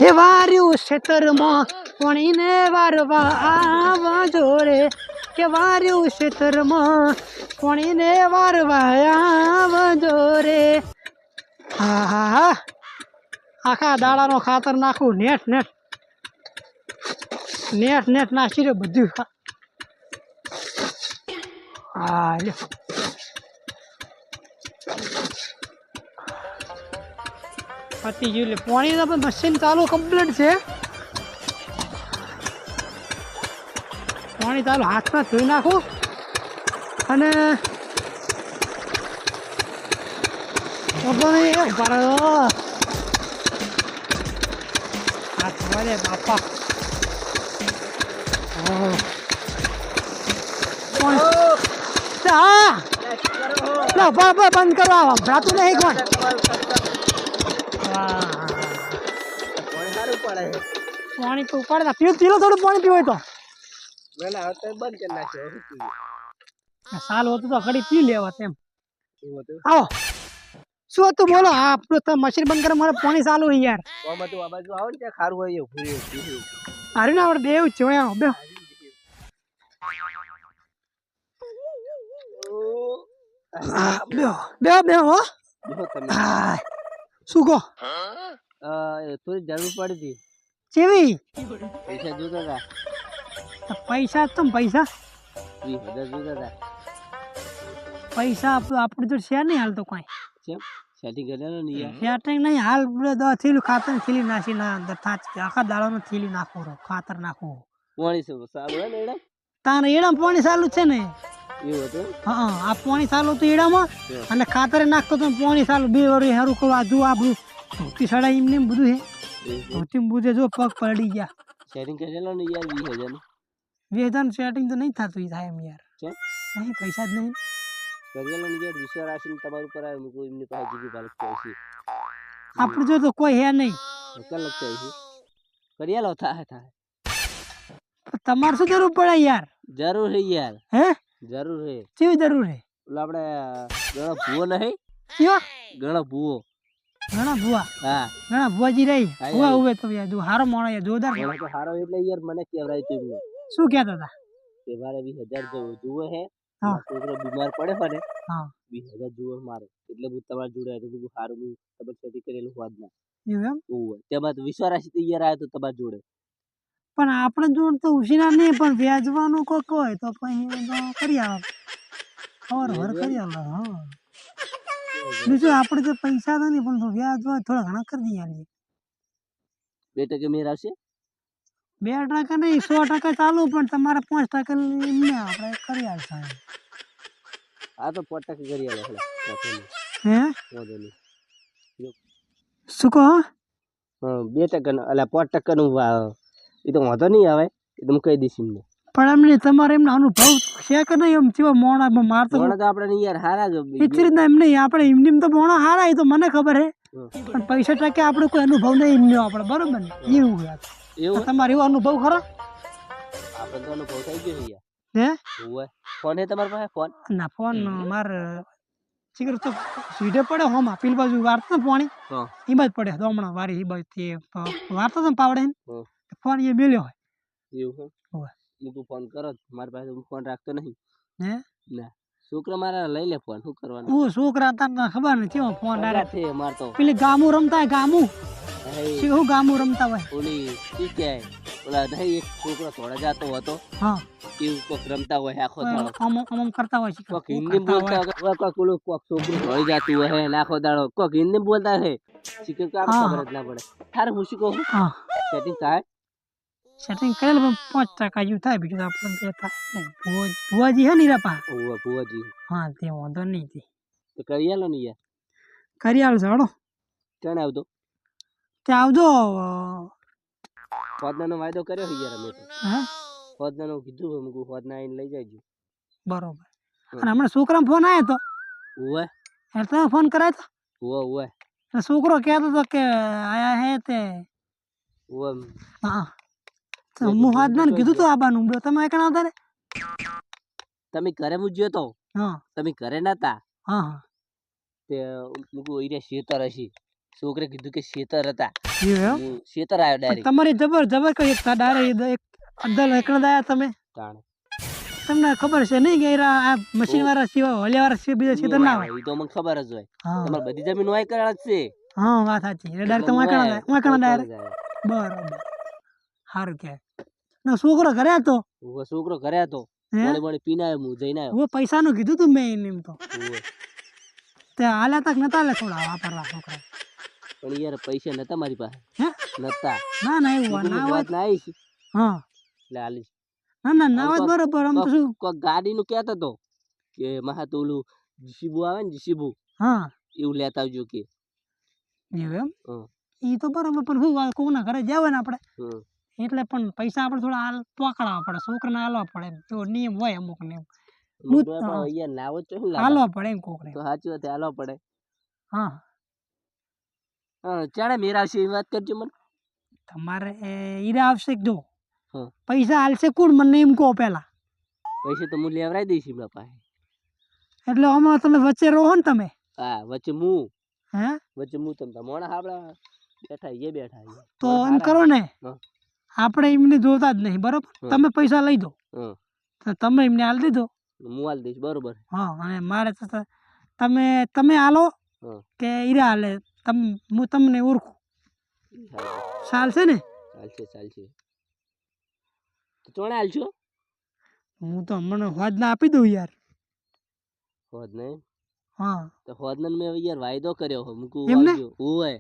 હે વાર્યું ક્ષેત્રમાં કોણીને વારવા આવજો રે કે વાર્યું ક્ષેત્રમાં કોણીને વારવા આવજો રે હા હા હા આખા દાડાનો ખાતર નાખું નેટ નેટ નેટ નેટ નાખી રહ્યો બધું હા લ્યો પતી ગયું એટલે પાણી તો મશીન ચાલુ કમ્પ્લીટ છે પાણી ચાલુ હાથમાં ધોઈ નાખું અને હાથ મારે બાપા હા બંધ કરવા ભરાતું નહીં કોણ પાણી તો ઉપાડે પીલો થોડું પાણી પીવું તો બંધ કરી નાખ્યો સાલ હોતું તો ઘડી પી લેવા તેમ આવો શું હતું બોલો આપણું મશીન બંધ કરે મારે પાણી ચાલુ હોય યાર આ બાજુ આવો ને ત્યાં ખારું હોય હારું ને આપણે બે એવું જોયા બે બે બે હો શું કહો થોડી જરૂર પડી હતી કેવી પૈસા જોતા હતા પૈસા તો પૈસા 20,000 જોતા હતા પૈસા આપણે જો છે નહીં હાલ તો કઈ કેમ સેટિંગ કરેલો ને યાર સેટિંગ નહીં હાલ થેલું ખાતર થેલી નાખી ના અંદર થાચ આખા દાડાનો થેલી નાખવું ખાતર નાખવું પાણી સારું હે ને એડા તારે એડામાં પાણી ચાલુ છે ને એવું હતું હા આ પાણી ચાલુ હતું એડામાં અને ખાતરે નાખતો તો પાણી ચાલુ બે વાર સારું કહું આજુ આપણું ધોતી સડા એમને બધું છે ધોતી બુજે જો પગ પડી ગયા સેટિંગ કરેલો ને યાર 20,000 20,000 સેટિંગ તો નહીં થતું થાય એમ યાર નહીં પૈસા જ નહીં કરેલો ને યાર વિશ્વાસ રાખીને તમારું પર આવ્યો કોઈ એમની પાસે જીવી ભારત છે આપણે જો તો કોઈ હે નહીં કલ લગતા છે કરિયાલો થાય તમારે શું જરૂર પડે યાર જરૂર છે યાર હે જરૂર છે કેવી જરૂર છે એટલે આપણે ઘણા ભૂવો નહીં કયો ઘણા ભૂવો ઘણા ભુવા હા ઘણા ભુવાજી રહી ભુવા ઉવે તો યાર જો હારો મોણો યાર જોરદાર તો હારો એટલે યાર મને કેવરાય તું એમને શું કહેતા હતા કે મારે 20,000 જુએ હે હા છોકરો બીમાર પડે પડે હા 20,000 જુએ મારે એટલે હું તમારા જોડે આવ્યો તો હારું હું તમારે સેટિંગ કરેલું હોત ના એવું એમ ઓય તેમાં તો વિશ્વાસ રાખી યાર આવ્યો તો તમારા જોડે પણ આપણે જોડ તો ઉછીના નહીં પણ વ્યાજવાનું કોક હોય તો પછી કરી આવે ખબર કરી આવે હા બીજું આપણે તો પૈસા તો નહીં પણ વ્યાજ હોય થોડા ઘણા કરી દઈએ 2% મેર આવશે 2% નહીં 100% ચાલુ પણ તમારે 5% એમને આપણે કરી આવશે હા તો 5% કરી આવે હે વાંધો નહીં શું કહો 2% અલા 5% નું એ તો વાંધો નહીં આવે એ તો હું કહી દઈશ એમને પણ એમને તમારે એમનો અનુભવ છે કે નહીં એમ કેવા મોણા મારતો તો આપણે યાર હારા જ ઇતરી ના એમ નહીં આપણે એમની તો મોણા હારા એ તો મને ખબર હે પણ પૈસા ટકે આપણે કોઈ અનુભવ નહીં એમનો આપણે બરોબર ને એવું એવું તમારે એવો અનુભવ ખરો આપણે તો અનુભવ થઈ ગયો છે હે ઓય ફોન હે તમારા પાસે ફોન ના ફોન માર ચીકર તો સીધે પડે હોમાં પેલી બાજુ વારતા પાણી એ બાજુ પડે તો હમણાં વારી એ બાજુ તે વારતા તો પાવડે ફોન એ મેલ્યો હોય એવું હોય તું ફોન કરો મારી પાસે હું ફોન રાખતો નહીં હે ના છોકરા મારા લઈ લે ફોન શું કરવાનું હું છોકરા તને ખબર નથી ફોન છે મારતો પેલી ગામું રમતા હોય ગામું શું ગામું રમતા હોય ઓલી શું કહેવાય ઓલા નહીં એક છોકરો થોડા જાતો હતો હા એવું કોક રમતા હોય આખો દાડો અમમ કરતા હોય કોક હિન્દી બોલતા હોય કોક ઓલું કોક છોકરું ધોઈ જતું હોય ને આખો દાડો કોક હિન્દી બોલતા હે શીખર કામ ખબર જ ના પડે તારે હું શું કહું હા સેટિંગ થાય સેટિંગ કરેલ પણ 5% જેવું થાય બીજું આપણે કે થાય નહીં ભુવાજી હે નીરાપા ઓવા ભુવાજી હા તે વાંધો નહીં તે તો કરી આલો ને યાર કરી આલજો હડો ક્યાં આવતો તે આવજો ફોદનાનો વાયદો કર્યો છે યાર અમે તો હે ફોદનાનો કીધું અમે કો ફોદના આવીને લઈ જાયજો બરોબર અને હમણાં છોકરાનો ફોન આવ્યો તો ઓવે એટલે તમે ફોન કરાયો તો ઓવે છોકરો કહેતો હતો કે આયા હે તે ઓવે હા તો હું હાથમાં કીધું તો આબાનું તમે કણ આવતા રે તમે ઘરે મૂજ્યો તો હા તમે ઘરે નતા હા હા તે મૂકું ઈરે શેતર હશે છોકરે કીધું કે શેતર હતા એવું એમ? હું શેતર આવ્યો પણ ડાયરેક્ટ તમારી જબર જબર કઈ એક ડાયરેક્ટ એક અદ્દલ એકલા દાયા તમે તાણે તમને ખબર છે નહીં કે એરા આ મશીન વાળા સિવાય હોલિયા વાળા સિવાય બીજા ક્ષેત્ર ના હોય એ તો મને ખબર જ હોય હા તમારે બધી જમીન વાય કરાળ જ છે હા વાત સાચી એટલે ડાયરેક્ટ તમે વાંકણા ડાયરેક્ટ બરોબર સારું કે ના છોકરો ઘરે હતો હું છોકરો ઘરે હતો હે? પાણી પાણી પીને આવ્યો હું જઈને આવ્યો હું પૈસાનું કીધું તું મેં એને એમ તો ઓવે. તે હાલ્યા તક નતા લે થોડા વાપરવા છોકરા પણ યાર પૈસા નતા મારી પાસે હે નતા ના ના એવું હોય, ના હોય વાત ના આવીશ હા એટલે હાલીશ ના ના ના હોય તો બરોબર આમ તો શું કોક ગાડીનું કહેતો હતો કે માહા તો ઓલું જીસીબુ આવે ને જીસીબુ હા એવું લેતા આવજો કે એવું એમ હમ. એ તો બરોબર પણ શું વાત કોકના ઘરે જાવ ને આપણે હમ. એટલે પણ પૈસા આપણે થોડા હાલ પકડાવવા પડે છોકરાને હાલવા પડે એમ તો નિયમ હોય અમુક ને એમ હું તો પણ યાર લાવો જ છો શું લાવો હાલવા પડે એમ કોકને તો સાચી વાત હાલવા પડે હા હા ચાણે મેર આવશે એ વાત કરજો મને તમારે હીરા આવશે કે જો હા પૈસા હાલશે કોણ મને એમ કહો પેલા પૈસા તો હું લેવરાઈ દઈશ એમના પાસે એટલે આમાં તમે વચ્ચે રહો ને તમે હા વચ્ચે હું હે તમે મોણા આપડા બેઠા એ બેઠા છીએ. તો મોણા એમ હારા. કરો ને હા. આપણે એમને જોતા જ નહીં બરોબર હા. તમે પૈસા લઈ દો હા તો તમે એમને હાલ દીધો હું હાલ દઈશ બરોબર હા અને મારે તો તમે હાલો હા કે હીરા હાલે હું તમને ઓળખું ચાલશે ને ચાલશે તો ચોણે હાલશો હું તો હમણાં હોજ ના આપી દઉં યાર હોદ નહીં હા તો હોદ મેં યાર વાયદો કર્યો હો મૂકું એમને? આવજો ઓય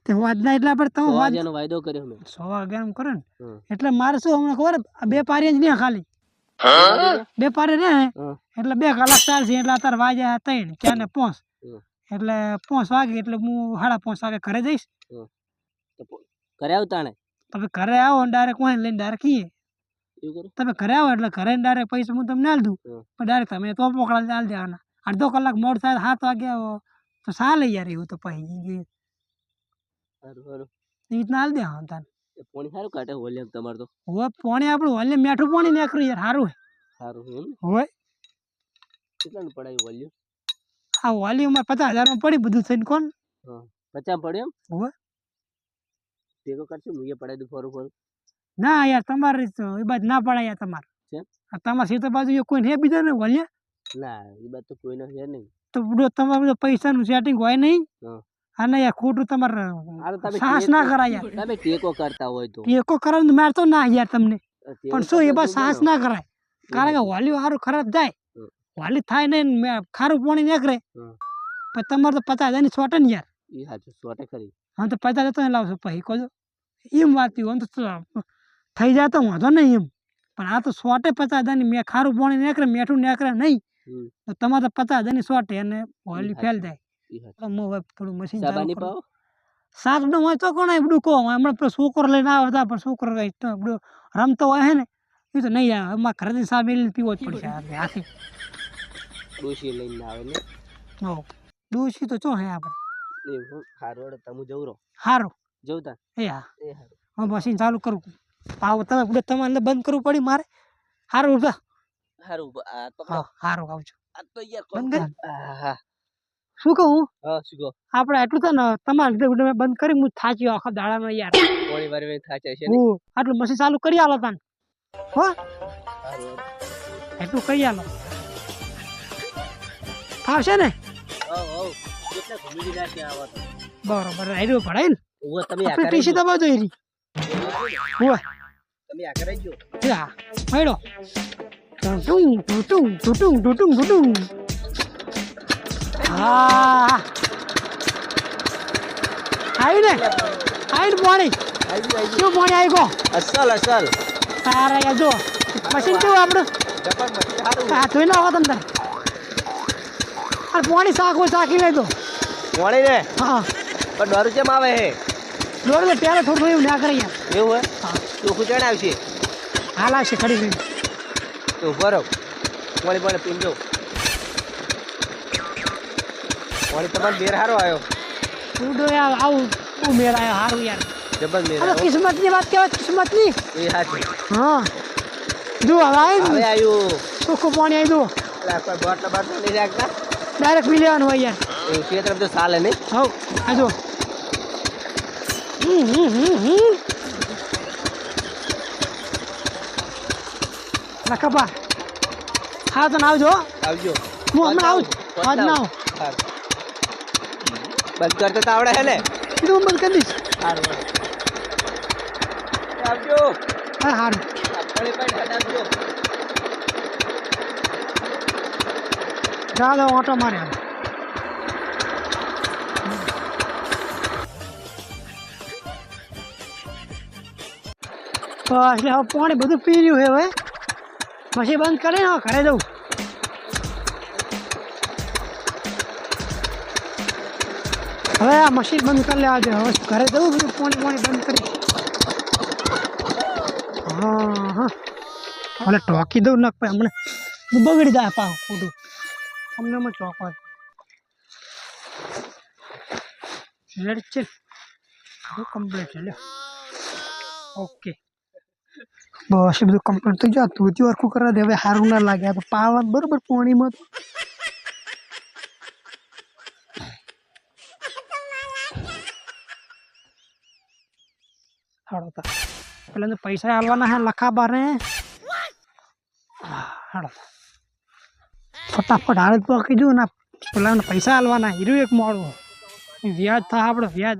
તે હોજ ના એટલે આપણે તમે હોજ વાગ્યાનો વાયદો કર્યો મેં 100 વાગ્યા એમ કરે ને હમ. એટલે મારે શું હમણાં ખબર હે? બે પારી જ નહીં ખાલી બે પારે ને હા. એટલે 2 કલાક ચાલશે એટલે અત્યારે વાગ્યા 3 ક્યાં ને 5 હમ. એટલે 5 વાગે એટલે હું 5:30 વાગે ઘરે જઈશ તો કરે આવતાણે તમે ઘરે આવો ને ડાયરેક્ટ વાંચી લઈને ડાયરેક્ટ કહીએ એવું કરો તમે ઘરે આવો એટલે ઘરે ડાયરેક્ટ પૈસા હું તમને આલ દઉં હમ. પણ ડાયરેક્ટ તમે તો પોકડા આલ દેવાના અડધો કલાક મોડ થાય 7 વાગે આવો તો ચાલે યાર એવું તો પછી સારું એ રીતના હાલ દેવાનું તાન એ પોણી સારું કાઢે વોલ્યુમ તમારે તો હવે પાણી આપણું હલે મીઠું પાણી નાખ્યું યાર સારું સારું છે એમ ને હોય કેટલાનું પડાયું વોલ્યુમ આ વોલ્યુમમાં 50,000 પડી બધું થઈને કોણ હા 50 પડ્યો એમ હોય ટેકો કરશું હું એ પડાવી દઉં ફરું ના યાર તમારે તો એ બાજુ ના પડે યાર તમારે કેમ? તમારા સીધા બાજુ કોઈ હે બીજા ને વળ્યા ના એ બાદ તો કોઈનો છે નહીં તો બધું તમારે બધું પૈસાનું સેટિંગ હોય નહીં હા અને યાર ખોટું તમારે આ તો તમે સાહસ ના કરાય યાર તમે ટેકો કરતા હોય તો ટેકો કરવાનું મારતો ના યાર તમને ટેકો પણ શું એ કરતા બસ શું સાહસ કરો? ના કરાય કારણ કે વાલી સારું ખરાબ જાય હમ. વાલી થાય નહીં ને ખારું પાણી નીકળે હમ. પણ તમારે તો 50,000 ની છોટે ને યાર એ સાચું સોટે ખરી હા તો 50,000 તો લાવશો પછી કહો એમ વાત આમ તો થઈ જાય તો વાંધો નહીં એમ પણ આ તો સોટે 50,000 ની મેં ખારું પાણી નીકળે મેઠું નીકળે નહીં હમ. તો તમારે તો 50,000 ની સોટે અને વાલી ફેલ જાય એ સાચું તો હું હવે થોડું મશીન સાબાની પાવ સાત નો હોય તો કોણ બધું કહો હમણાં પેલો છોકરો લઈને આવે હતા પણ છોકરો કઈ તો બધું રમતો હોય હે ને એ તો નહીં આવે અમારા ઘરેથી સાબ એલી પીવો જ પડશે આપણે હાથી ડોશી લઈને ના આવે ને હો દોષી તો ચો હે આપણે એવું હારું હેડો તમે જવું રહો સારું જવું તા એ હા એ હારું હું મશીન ચાલુ કરું આવો તમે બધું તમારે બંધ કરવું પડી મારે સારું ઉભા હારું આ પકડો હા સારું આવજો આ તો યાર બંધ કરી? હા શું કહું હા શું કહો આપણે એટલું છે ને તમારે લીધે બધું મેં બંધ કરી હું થાચી આખા દાડામાં યાર થોડી વાર વેત થાચે છે ને હું આટલું મશીન ચાલુ કરી આલો તાન હો હારું એટલું કરી આલો ફાવશે ને કેટલા ઘૂમી નાખ્યા આવા તો બરોબર આઈડિયો પડાય ને ઓવો તમે આ આપણે કરાઈ ટીસી દબાવજો એરી હોય તમે આ કરાઈ ગયો યા મળ્યો ટુટું ટુટું ટુટું ટુટું ટુટું હા આવી ને પાણી શું પાણી આવી ગયો અસલ તારા યાર જો મશીન કેવું આપણું જબર મસ્ત હારું હા ધોઈ નાખો તમે તાર અરે પાણી શાક શાકી લેજો મોણી ને હા પણ ડરું કેમ આવે હે દોડ ને ત્યારે થોડું એવું ના કરે યાર એવું હે હા તો કુચણ આવશે હાલ આવશે ખડી ગઈ તો બરો મોણી પણ પીંજો મોણી તમારે બેર હારો આવ્યો તું તો યાર આવું મેળ આવ્યો સારું યાર જબર મેર અરે કિસ્મતની વાત કહેવાય કિસ્મતની એ હાચી હા જો હવે આવી હવે ને આવ્યું ચોખ્ખું પાણી આવી દો એટલે કોઈ બોટલ બાટલ નહીં રાખતા ડાયરેક્ટ પી લેવાનું હોય યાર એવું ક્ષેત્ર તો ચાલે નહીં હવ આ જો લખાબા હા તો આવજો હો. આવજો હું હમણાં આવું છું. આજ ના આવું બંધ કરતા તો આવડે હે ને કીધું હું બંધ કરી દઈશ સારું આવજો હા સારું આપણે પણ આવજો ચાલો ઓટો મારે હાલ. બસ એટલે હવે પાણી બધું પી રહ્યું છે હવે મશીન બંધ કરીને હવે ઘરે જવું. હવે આ મશીન બંધ કરી લેવા દે હવે ઘરે જવું બધું પાણી બંધ કરી. હા હા ભલે ટોકી દઉં નાખ ભાઈ હમણાં બગડી જાય પાવ ખોટું અમને ચોકવા રેડ છે કમ્પ્લીટ છે લ્યો ઓકે બસ એ બધું કમ્પ્લીટ થઈ જાય તું હરખું કરવા દે હવે સારું ના લાગે આ તો પાવા બરોબર પાણીમાં તો હાડો તા પેલા તો પૈસા આલવાના હે લખા બારે હાડો ફટાફટ હાલત પકી દઉં ને પેલા પૈસા આલવાના હીરું એક મોડું વ્યાજ થાય આપણે વ્યાજ